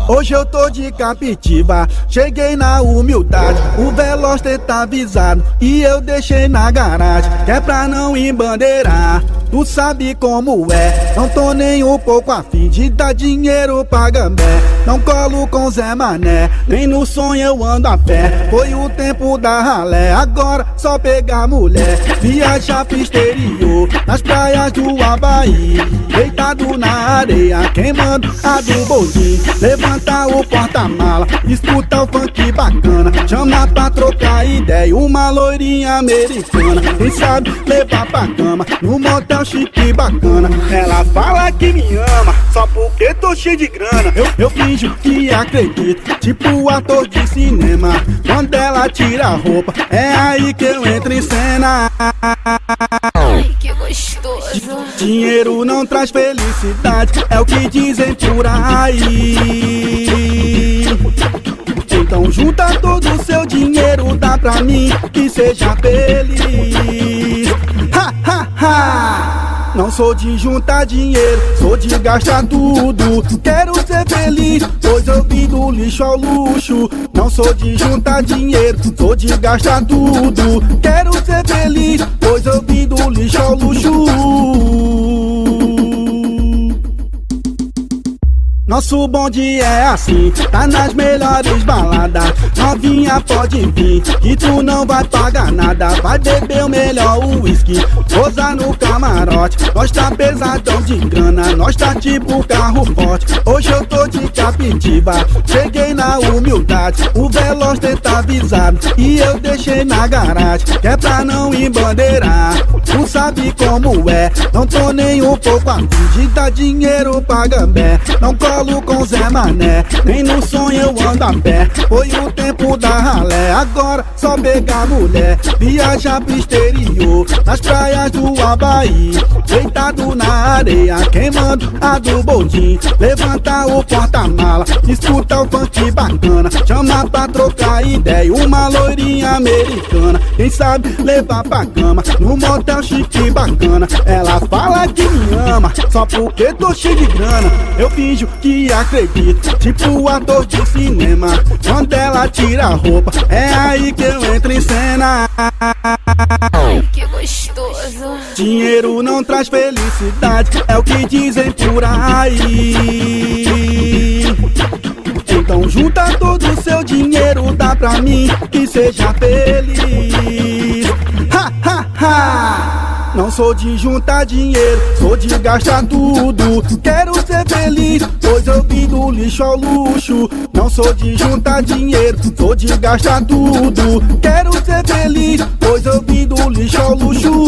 Hoje eu tô de captiva, cheguei na humildade. O Veloster tá avisado e eu deixei na garagem, que é pra não embandeirar. Tu sabe como é, não tô nem um pouco afim de dar dinheiro pra gambé. Não colo com Zé Mané, nem no sonho eu ando a pé. Foi o tempo da ralé, agora só pegar mulher. Viajar pro exterior, nas praias do Havaí, deitado na areia, queimando a do boldinho. Levanta o porta-mala, escuta o funk bacana, chama pra trocar ideia, uma loirinha americana. Quem sabe levar pra cama, no motel chique bacana. Ela fala que me ama, só porque tô cheio de grana. Eu finjo que acredito, tipo ator de cinema. Quando ela tira a roupa, é aí que eu entro em cena. Ai, que gostoso. Dinheiro não traz felicidade, é o que dizem por aí. Então junta todo o seu dinheiro, dá pra mim, que seja feliz. Ha, ha, ha! Não sou de juntar dinheiro, sou de gastar tudo. Quero ser feliz, pois eu vim do lixo ao luxo. Não sou de juntar dinheiro, sou de gastar tudo. Quero ser feliz, pois eu vim do lixo ao luxo. Nosso bonde é assim, tá nas melhores baladas. Novinha pode vir, que tu não vai pagar nada. Vai beber o melhor uísque, posar no camarote. Nós tá pesadão de grana, nós tá tipo carro forte. Hoje eu tô de captiva, cheguei na humildade. O Veloster tá avisado e eu deixei na garagem, que é pra não embandeirar. Tu sabe como é, não tô nem um pouco afim de dar dinheiro pra gambé. Não com Zé Mané, nem no sonho eu ando a pé. Foi o tempo da ralé, agora só pegar mulher. Viajar pro exterior, nas praias do Havaí, deitado na areia, queimando a do boldinho. Levanta o porta-mala, escuta o funk bacana, chama pra trocar ideia, uma loirinha americana. Quem sabe levar pra cama, no motel chique bacana. Ela fala que me ama, só porque tô cheio de grana. Eu finjo que acredito, tipo ator de cinema. Quando ela tira a roupa, é aí que eu entro em cena. Ai, que gostoso. Dinheiro não traz felicidade, é o que dizem por aí. Então junta todo o seu dinheiro, dá pra mim, que seja feliz. Ha, ha, ha! Não sou de juntar dinheiro, sou de gastar tudo. Quero ser feliz, pois eu vim do lixo ao luxo. Não sou de juntar dinheiro, sou de gastar tudo. Quero ser feliz, pois eu vim do lixo ao luxo.